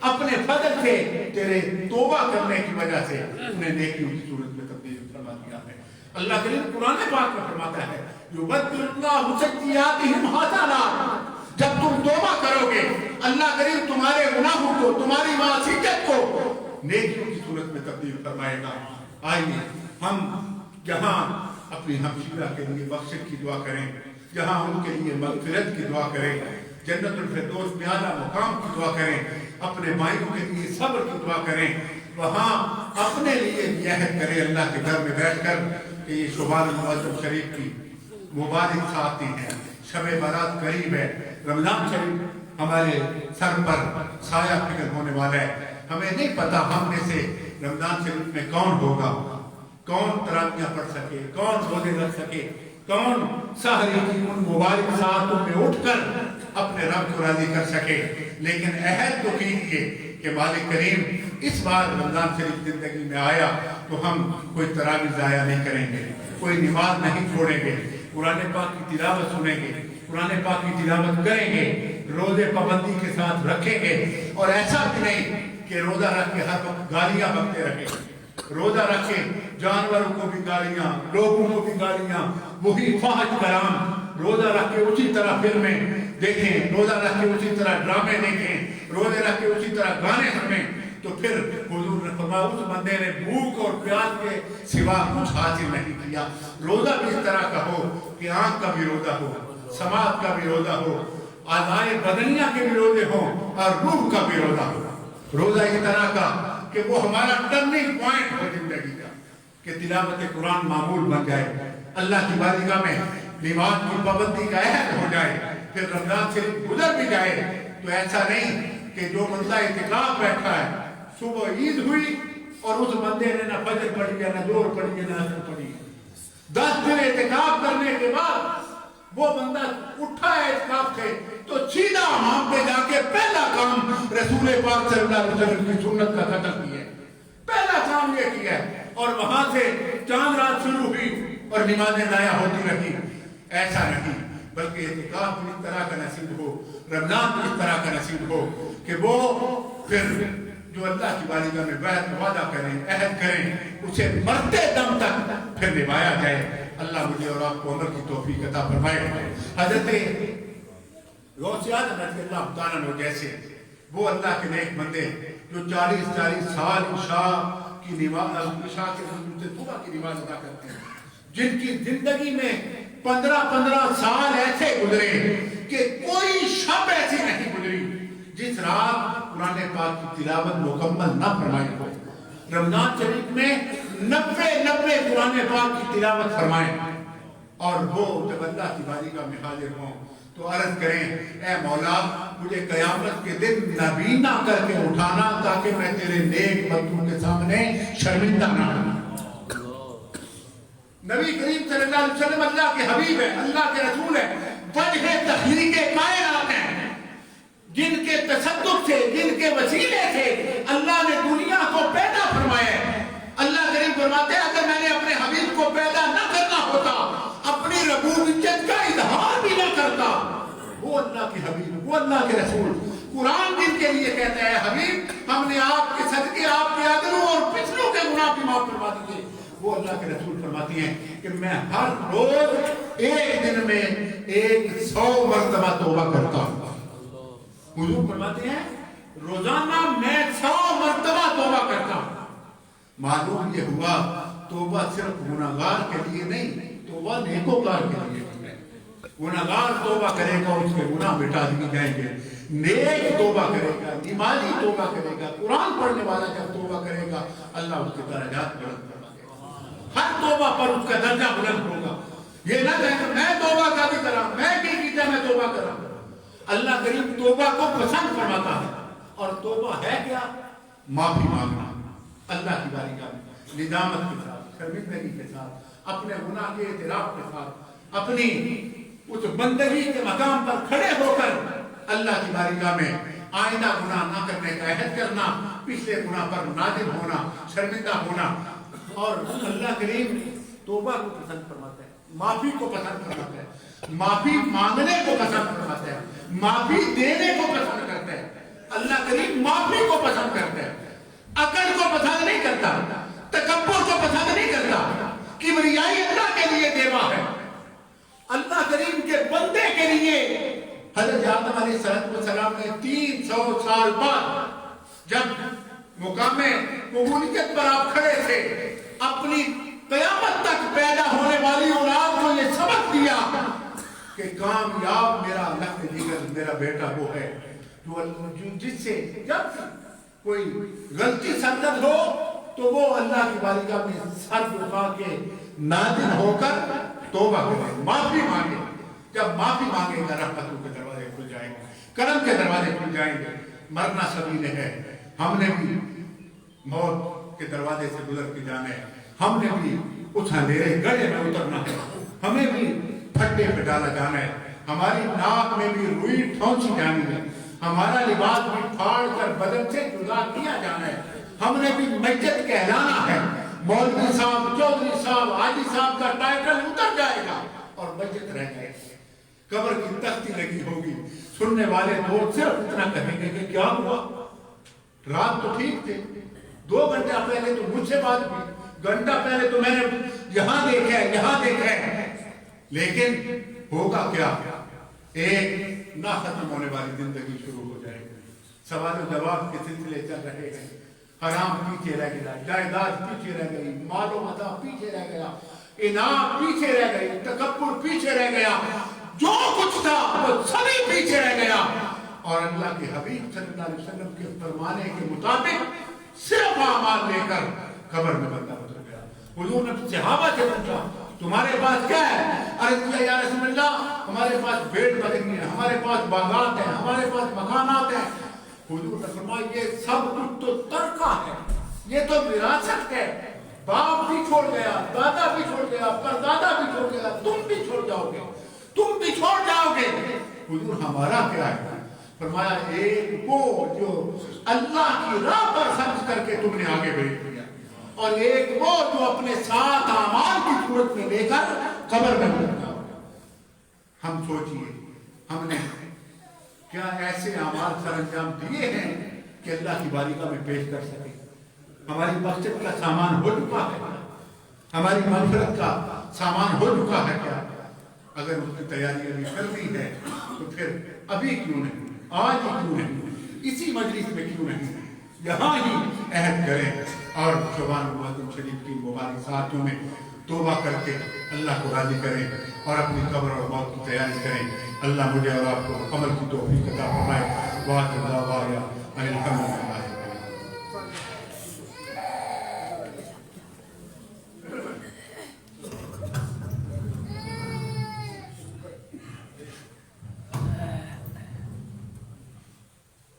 اپنے فضل سے تیرے توبہ کرنے کی وجہ سے انہیں نیکیوں کی صورت میں تبدیل فرما دیا ہے۔ اللہ کریم قرآن پاک میں فرماتا ہے یُبَدِّلُ اللَّهُ سَیِّئَاتِہِمْ حَسَنَاتٍ، جب تم توبہ کرو گے اللہ کریم تمہارے گناہوں کو، تمہاری معصیت کو نیکیوں کی صورت میں تبدیل فرمائے گا۔ آئیے ہم جہاں اپنی ہمشیرہ کے لیے بخشش کی دعا کریں، جہاں ان کے لیے مغفرت کی دعا کریں، جنت الفردوس میں اعلیٰ مقام کی دعا کریں، اپنے بھائیوں کے لیے صبر کی دعا کریں، وہاں اپنے لیے یہ عہد کریں اللہ کے گھر میں بیٹھ کر کہ یہ شعبان المعظم شریف کی مبارک ساتھی ہیں، شب برات قریب ہے، رمضان شریف ہمارے سر پر سایہ فکر ہونے والا ہے۔ ہمیں نہیں پتا ہم میں سے رمضان شریف میں کون ہوگا، کون تراویح پڑھ سکے، کون روزے رکھ سکے، کون سحری کی ان مبارک ساعتوں میں اٹھ کر اپنے رب کو راضی کر سکے، لیکن عہد تو کیجیے کہ مالک کریم اس بار رمضان شریف زندگی میں آیا تو ہم کوئی تراویح ضائع نہیں کریں گے، کوئی نماز نہیں چھوڑیں گے، قرآن پاک کی تلاوت سنیں گے، قرآن پاک کی تلاوت کریں گے، روزے پابندی کے ساتھ رکھیں گے، اور ایسا بھی نہیں کہ روزہ رکھ کے ہر وقت گالیاں بکتے رہیں، روزہ رکھے جانوروں کو بھی گالیاں، لوگوں کو بھی گالیاں، وہی فحش کلام، روزہ رکھ کے اسی طرح فلمیں دیکھیں، روزہ رکھ کے اسی طرح ڈرامے دیکھیں، روزے رکھ کے اسی طرح گانے سنیں، تو پھر حضور نے فرمایا اس بندے نے بھوک اور پیاس کے سوا کچھ حاصل نہیں کیا۔ روزہ بھی اس طرح کا ہو کہ آنکھ کا بھی روزہ ہو، سماعت کا بھی روزہ ہو، اعضائے بدنیہ کے بھی روزے ہوں، اور روح کا بھی روزہ ہو۔ روزہ اس طرح کا کہ وہ ہمارا ٹرننگ پوائنٹ ہو زندگی کا، کہ تلاوت قرآن معمول بن جائے، اللہ کی بارگاہ میں نماز کی پابندی کا عہد ہو جائے، پھر رمضان سے گزر بھی جائے تو ایسا نہیں کہ جو بندہ اعتکاف بیٹھا ہے، صبح عید ہوئی اور اس بندے نے نہ فجر پڑھی ہے، نہ ظہر پڑھی ہے، نہ عصر پڑھی ہے، 10 دن اعتکاف کرنے کے بعد وہ بندہ اٹھا ہے اعتکاف سے تو سیدھا حمام پہ جا کے پہلا کام رسول پاک صلی اللہ علیہ وسلم کی سنت کا قتل کیا ہے، پہلا کام یہ کیا ہے، اور وہاں سے چاند رات شروع ہوئی اور نمازیں ضائع ہوتی رہی۔ ایسا نہیں، بلکہ اعتکاف بھی اس طرح کا نصیب ہو، رمضان بھی اس طرح کا نصیب ہو کہ وہ پھر جو اللہ کی بارگاہ میں بیعت وعدہ کریں، عہد کریں، اسے مرتے دم تک پھر نبھایا جائے۔ اللہ مجھے اور آپ کو عمل کی توفیق عطا فرمائے۔ حضرت غوث اعظم رضی اللہ تعالیٰ عنہ جیسے وہ اللہ کے نیک بندے جو 40 سال عشاء کی نماز، عشاء کے صبح کی نماز ادا کرتے ہیں، جن کی زندگی میں 15 سال ایسے گزرے کہ کوئی شب ایسی نہیں گزری جس رات قرآن پاک کی تلاوت مکمل نہ فرمائی ہو۔ رمضان شریف میں 90 قرآن پاک کی تلاوت فرمائیں، اور وہ جب اللہ کی بارگاہ میں حاضر ہوں تو عرض کریں اے مولا مجھے قیامت کے دن نبینا کر کے اٹھانا تاکہ میں تیرے نیک بندوں کے سامنے شرمندہ نہ ہوں۔ نبی کریم صلی اللہ علیہ وسلم اللہ کے حبیب ہے، اللہ کے رسول ہے، وجہ تخلیق کائنات ہیں، جن کے تصدق سے، جن کے وسیلے سے اللہ نے دنیا کو پیدا فرمایا ہے۔ اللہ کریم فرماتے ہیں اگر میں نے اپنے حبیب کو پیدا نہ کرنا ہوتا، اپنی ربوبیت کا اظہار بھی نہ کرتا، وہ اللہ کے حبیب، وہ اللہ کے رسول، قرآن جن کے لیے کہتا ہے حبیب ہم نے آپ کے صدقے آپ کے اگلوں اور پچھلوں کے گناہ بھی معاف فرما دیے، وہ اللہ کے رسول فرماتی ہیں کہ میں ہر روز ایک دن میں 100 مرتبہ توبہ کرتا ہوں۔ حضور فرماتے ہیں روزانہ میں 100 مرتبہ توبہ کرتا ہوں۔ معلوم یہ ہوا توبہ صرف گناہگار کے لیے نہیں، توبہ نیکوکار کے لیے ہے۔ گناہگار توبہ کرے گا اس کے گناہ مٹا دیے جائیں گے، نیک توبہ کرے گا، نمازی توبہ کرے گا، قرآن پڑھنے والا جب توبہ کرے گا اللہ اس کے درجات بلند کرے گا، ہر توبہ پر اس کا درجہ بلند ہوگا۔ یہ نہ کہیں کہ میں توبہ کا بھی کرا، میں کی کیتا میں توبہ کرا۔ اللہ کریم توبہ کو پسند فرماتا ہے، اور توبہ ہے کیا؟ معافی مانگنا اللہ کی بارگاہ میں ندامت کے ساتھ، شرمندگی کے ساتھ، اپنے گناہ کے اعتراف کے ساتھ، اپنی اس بندگی کے مقام پر کھڑے ہو کر اللہ کی بارگاہ میں آئندہ گناہ نہ کرنے کا عہد کرنا، پچھلے گناہ پر نادم ہونا، شرمندہ ہونا۔ اور اللہ کریم توبہ کو پسند فرماتا ہے، معافی کو پسند فرماتا ہے، معافی مانگنے کو پسند فرماتا ہے، معافی دینے کو پسند کرتا ہے۔ اللہ کریم معافی کو حضرت آدم علیہ السلام نے 300 سال بعد جب مقام قبولیت پر آپ کھڑے تھے، اپنی قیامت تک پیدا ہونے والی اولاد کو یہ سبق دیا کہ کامیاب میرا اللہ کے دیگر میرا بیٹا وہ ہے جو جس سے جب کوئی غلطی سرزد ہو تو وہ اللہ کی بارگاہ میں سر جھکا کے نادم ہو کر توبہ کرے، معافی مانگے۔ جب معافی مانگے گا رحمتوں کے دروازے کھل جائیں گے، کرم کے دروازے کھل جائیں گے۔ مرنا سبھی نے ہے، ہم نے بھی موت کے دروازے سے گزر کے جانا ہے، ہم نے بھی اس اندھیرے گڑھے میں اترنا ہے، ہمیں بھی پھٹے پہ ڈالا جانا ہے، ہماری ناک میں بھی روئی ٹھونسی جانی ہے، ہمارا لباس بھی پھاڑ کر بدن سے جدا کیا جانا ہے، ہم نے بھی مسجد کہلانا ہے۔ مولوی صاحب، چودھری صاحب، حاجی صاحب کا ٹائٹل اتر جائے گا اور مسجد رہ جائے گی، قبر کی تختی لگی ہوگی۔ سننے والے لوگ صرف اتنا کہیں گے کہ کیا ہوا، رات تو ٹھیک تھے، 2 گھنٹہ پہلے تو مجھ سے بات ہوئی، گھنٹہ پہلے تو میں نے یہاں دیکھا ہے، یہاں دیکھا ہے، لیکن ہوگا کیا؟ ایک نہ ختم ہونے والی زندگی شروع ہو جائے گی، سوال و جواب کے سلسلے چل رہے ہیں، حرام پیچھے رہ گیا، جائیداد پیچھے رہ گئی، مال و متاع پیچھے رہ گیا، انعام پیچھے رہ گئی، تکبر پیچھے رہ گیا، جو کچھ تھا وہ سبھی پیچھے رہ گیا، اور اللہ کے حبیب صلی اللہ علیہ وسلم کے فرمانے کے مطابق صرف اعمال لے کر قبر میں بندہ اتر گیا۔ حضور نے صحابہ سے پوچھا تمہارے پاس کیا ہے؟ عرض کیا یا رسول اللہ ہمارے پاس بھیڑ بکریاں ہیں، ہمارے پاس باغات ہیں، ہمارے پاس مکانات ہیں۔ حضور نے فرمایا یہ سب کچھ تو ترکہ ہے، یہ تو وراثت ہے، باپ بھی چھوڑ گیا، دادا بھی چھوڑ گیا، پردادا بھی چھوڑ گیا، تم بھی چھوڑ جاؤ گے، تم بھی چھوڑ جاؤ گے۔ حضور ہمارا کیا ہے؟ فرمایا ایک وہ جو اللہ کی راہ پر خرچ کر کے تم نے آگے بھیج دیا، اور ایک وہ جو اپنے ساتھ اعمال کی صورت میں لے کر قبر میں اتر جاؤ گے۔ ہم سوچئے ہم نے کیا ایسے اعمال سر انجام دیے ہیں کہ اللہ کی بارگاہ میں پیش کر سکے؟ ہماری بخشت کا سامان ہو چکا ہے، ہماری مغفرت کا سامان ہو چکا ہے کیا؟ اگر اس کی تیاری ابھی کرنی ہے تو پھر ابھی کیوں نہیں، آج ہی کیوں نہیں، اسی مجلس میں کیوں نہیں، یہاں ہی عہد کریں اور شعبان المعظم شریف کی مبارک ساعتوں میں توبہ کر کے اللہ کو راضی کریں اور اپنی قبر اور موت کی تیاری کریں۔ اللہ مجھے اور آپ کو عمل کی توفیق عطا فرمائے۔ وآخر دعوانا ان الحمد للہ۔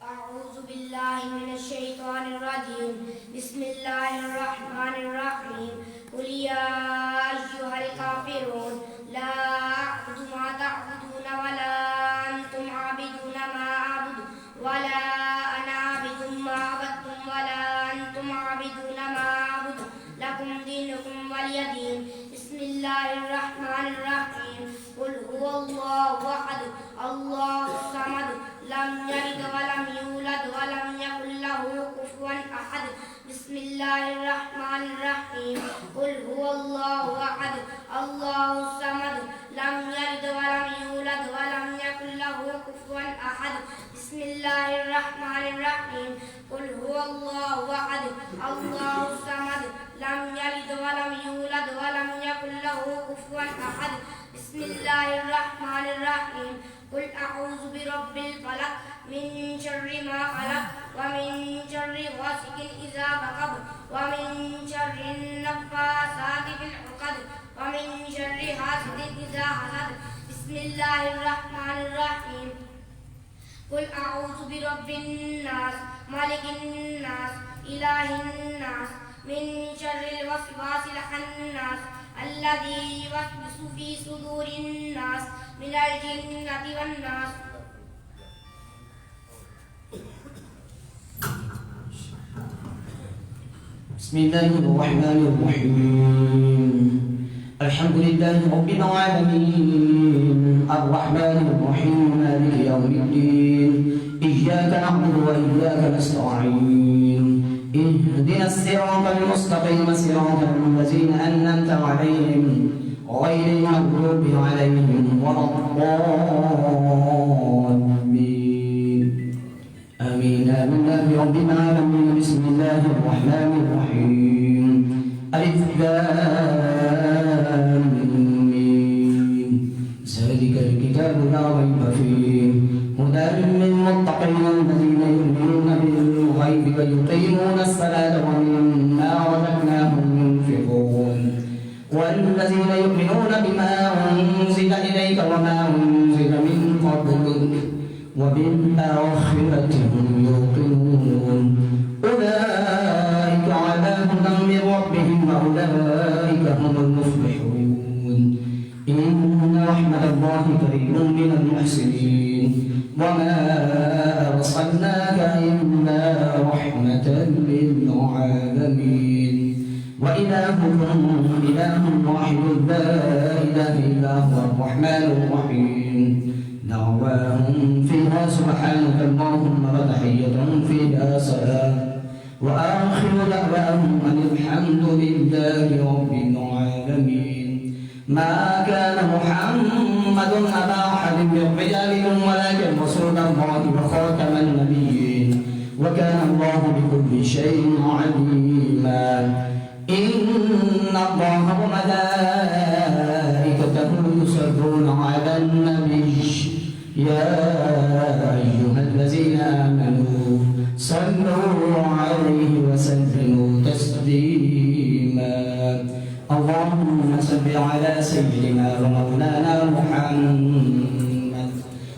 أعوذ بالله من الشيطان الرجيم بسم الله الرحمن الرحيم قل يا أيها الكافرون لا أعبد ما تعبدون ولا أنتم عابدون ما أعبد ولا أنا عابد ما عبدتم ولا أنتم عابدون ما أعبد لكم دينكم ولي دين بسم الله الرحمن الرحيم قل هو الله أحد الله الصمد لم يلد ولم يولد ولم يكن له كفوا أحد بسم الله الرحمن الرحيم قل هو الله أحد الله الصمد لم يلد ولم يولد ولم يكن له كفوا أحد بسم الله الرحمن الرحيم قل هو الله أحد الله الصمد لم يلد ولم يولد ولم يكن له كفوا أحد بسم الله الرحمن الرحيم قل أعوذ برب الفلق من شر ما خلق ومن شر غاسق إذا وقب ومن شر النفاثات في العقد ومن شر حاسد إذا حسد بسم الله الرحمن الرحيم قل أعوذ برب الناس ملك الناس إله الناس من شر الوسواس الخناس الذي يوسوس في صدور الناس من الجنة والناس بسم الله الرحمن الرحيم الحمد لله رب العالمين الرحمن الرحيم مالك يوم الدين إياك نعبد وإياك نستعين اهدنا الصراط المستقيم صراط الذين أنعمت عليهم غير المغضوب عليهم ولا الضالين آمين. آمنا برب العالمين. بسم الله الرحمن الرحيم. ألف لام ميم. ذلك الكتاب لا ريب فيه هدى للمتقين الذين يؤمنون بالغيب ويقيمون الصلاة ومما رزقناهم ينفقون والذين يؤمنون بما أنزل إليك وما أنزل من قبلك وبالآخرة هم يوقنون أولئك على هدى من ربهم وأولئك هم المفلحون. إن رحمة الله قريب من المحسنين وما أرسلناك إلا رحمة للعالمين. وإلهكم إله واحد لا إله إلا هو الرحمن الرحيم. دعواهم فيها سبحانك اللهم وتحيتهم فيها سلام وآخر دعواهم أن الحمد لله رب العالمين. ما كان محمد أبا أحد من رجالكم ولكن رسول الله وخاتم النبيين وكان الله بكل شيء عليما. إن الله وملائكته يصلون على النبي يا أيها الذين آمنوا صلوا عليه وسلموا تسليما. اللهم صل على سيدنا ومولانا محمد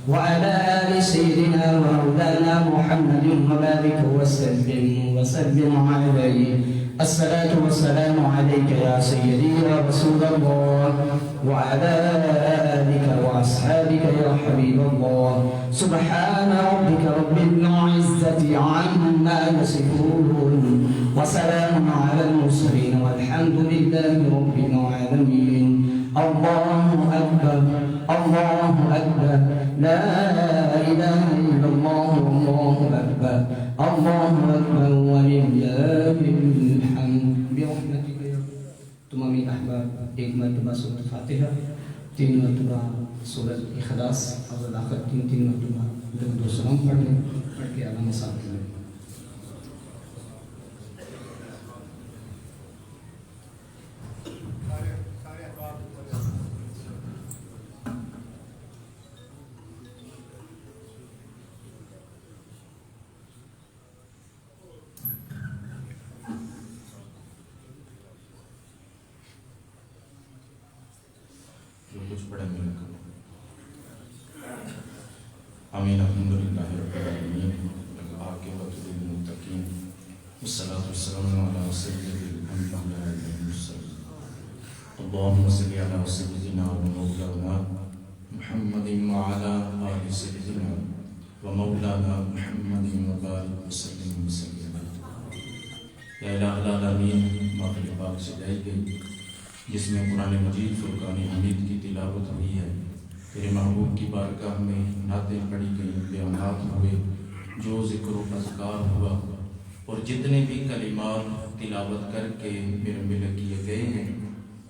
وعلى آل سيدنا ومولانا محمد وبارك وسلم عليه. الصلاة والسلام عليك يا سيدي يا رسول الله وعلى آلك وأصحابك يا حبيب الله. سبحان ربك رب العزة عما يصفون وسلام على المرسلين والحمد لله رب العالمين. الله أكبر الله أكبر لا إله إلا الله الله أكبر الله أكبر ولله الحمد. برحمتك يا تمام الأحباب. ایک مرتبہ سورۃ فاتحہ، 3 مرتبہ سورۃ اخلاص اور آخر 3 مرتبہ درود و سلام پڑھ کے علامہ صاحب کریں. آمین. الحمدللہ رب العالمین والعاقبۃ للمتقین والصلاۃ والسلام علی سید الانبیاء والمرسلین. اللهم صل علی سیدنا ومولانا محمد وعلی آل سیدنا ومولانا محمد وبارک وسلم وسلم. یا الہ العالمین، محفل پاک سجائی گئی جس میں قرآن مجید فرقان حمید کی تلاوت ہوئی ہے. تیرے محبوب کی بارگاہ میں نعتیں پڑھی گئیں، بیانات ہوئے، جو ذکر و اذکار ہوا، اور جتنے بھی کلمات تلاوت کر کے میرے ملک کیے گئے ہیں،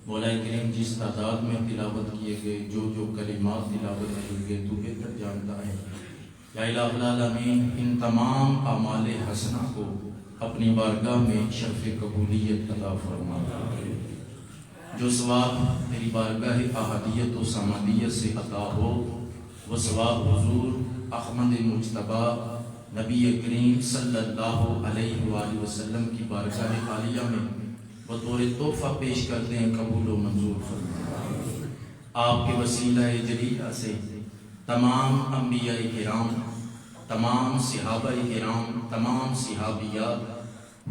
مولا کریم جس تعداد میں تلاوت کیے گئے، جو کلمات تلاوت کیے گئے، تو بہتر جانتا ہے. یا الہ العالمین، ان تمام اعمال حسنہ کو اپنی بارگاہ میں شرف قبولیت عطا فرما. جو ثواب میری بارگاہ احادیت و سمادیت سے عطا ہو، وہ ثواب حضور احمد مجتبی نبی کریم صلی اللہ علیہ وآلہ وسلم کی بارگاہ عالیہ میں بطور تحفہ پیش کرتے ہیں، قبول و منظور فرمائے. آپ کے وسیلہ جلیلہ سے تمام انبیاء کرام، تمام صحابہ کرام، تمام صحابیات،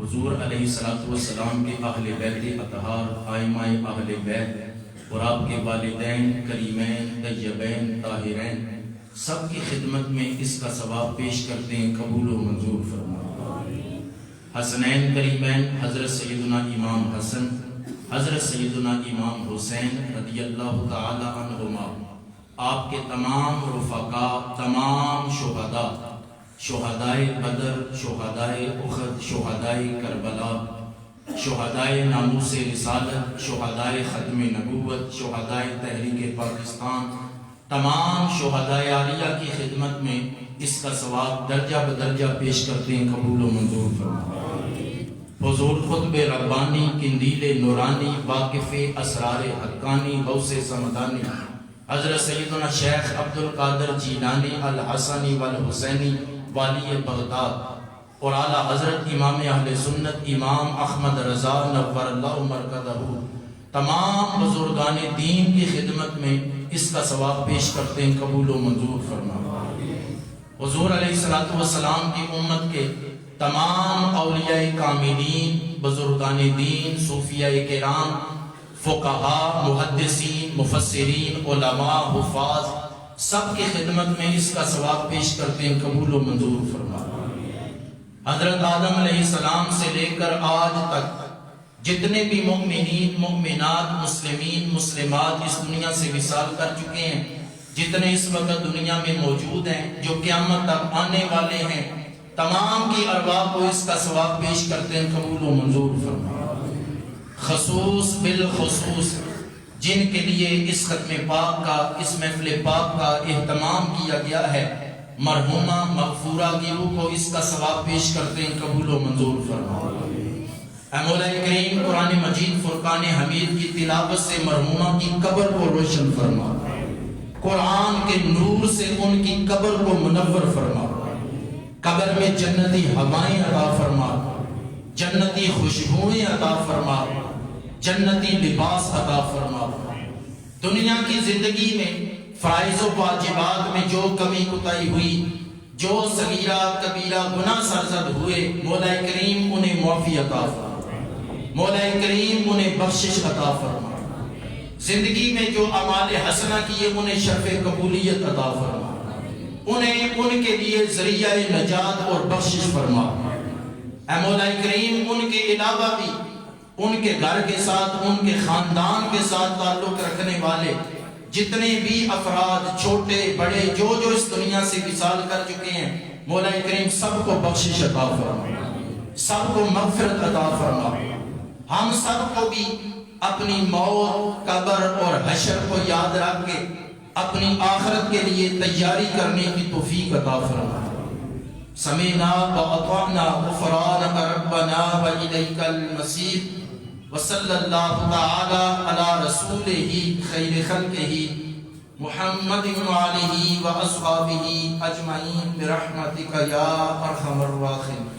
حضور علیہ السلام کے اہل بیت اطہار، آئمہ اہل بیت، اور آپ کے والدین کریمین طیبین طاہرین، سب کی خدمت میں اس کا ثواب پیش کرتے ہیں، قبول و منظور فرمائے. حسنین کریمین حضرت سیدنا امام حسن، حضرت سیدنا امام حسین رضی اللہ تعالی عنہما، آپ کے تمام رفقاء، تمام شہداء، شہدائے بدر، شہدائے احد، شہدائے کربلا، شہدائے ناموس رسالت، شہدائے ختم نبوت، شہدائے تحریک پاکستان، تمام شہدائے عالیہ کی خدمت میں اس کا ثواب درجہ بدرجہ پیش کرتے ہیں، قبول و منظور فرما۔ حضور قطب ربانی، قندیل نورانی، واقف اسرار حقانی، غوث سمدانی، حضرت سیدنا شیخ عبد القادر جیلانی الحسنی والحسینی والی بغداد، اور اعلیٰ حضرت امام اہل سنت امام احمد رضا نور اللہ مرکزہ، تمام بزرگان دین کی خدمت میں اس کا ثواب پیش کرتے ہیں، قبول و منظور فرما۔ حضور علیہ السلام کی امت کے تمام اولیاء کاملین، بزرگان دین، صوفیاء کرام، فقہاء، محدثین، مفسرین، علماء، حفاظ، سب کی خدمت میں اس کا ثواب پیش کرتے ہیں، قبول و منظور فرما۔ حضرت آدم علیہ السلام سے لے کر آج تک جتنے بھی مومنین، مومنات، مسلمین، مسلمات اس دنیا سے وصال کر چکے ہیں، جتنے اس وقت دنیا میں موجود ہیں، جو قیامت تک آنے والے ہیں، تمام کی ارواح کو اس کا ثواب پیش کرتے ہیں، قبول و منظور فرما۔ خصوص بالخصوص جن کے لیے اس ختم پاک کا، اس محفل پاک کا اہتمام کیا گیا ہے، مرحومہ مغفورہ کی روح کو اس کا ثواب پیش کرتے ہیں، قبول و منظور فرما۔ اے مولا کریم، قرآن مجید فرقان حمید کی تلاوت سے مرحومہ کی قبر کو روشن فرما، قرآن کے نور سے ان کی قبر کو منور فرما، قبر میں جنتی ہوائیں عطا فرما، جنتی خوشبوئیں عطا فرما، جنتی لباس عطا فرما۔ دنیا کی زندگی میں فرائض و واجبات میں جو کمی کوتاہی ہوئی، جو صغیرہ کبیرہ گناہ سرزد ہوئے، مولا کریم انہیں معافی عطا فرما، مولا کریم انہیں بخشش عطا فرما۔ زندگی میں جو اعمال حسنہ کیے انہیں شرف قبولیت عطا فرما، انہیں ان کے لیے ذریعہ نجات اور بخشش فرما۔ اے مولا کریم، ان کے علاوہ بھی ان کے گھر کے ساتھ، ان کے خاندان کے ساتھ تعلق رکھنے والے جتنے بھی افراد، چھوٹے بڑے، جو اس دنیا سے وصال کر چکے ہیں، مولا کریم سب کو بخشش عطا فرما، سب کو مغفرت عطا فرما۔ ہم سب کو بھی اپنی موت، قبر اور حشر کو یاد رکھ کے اپنی آخرت کے لیے تیاری کرنے کی توفیق عطا فرما۔ سمعنا واطعنا غفرانک ربنا والیک المصیر، وصلی اللہ تعالی علی رسولہ خیر خلقہ محمد وآلہ واصحابہ اجمعین برحمتک یا ارحم الراحمین۔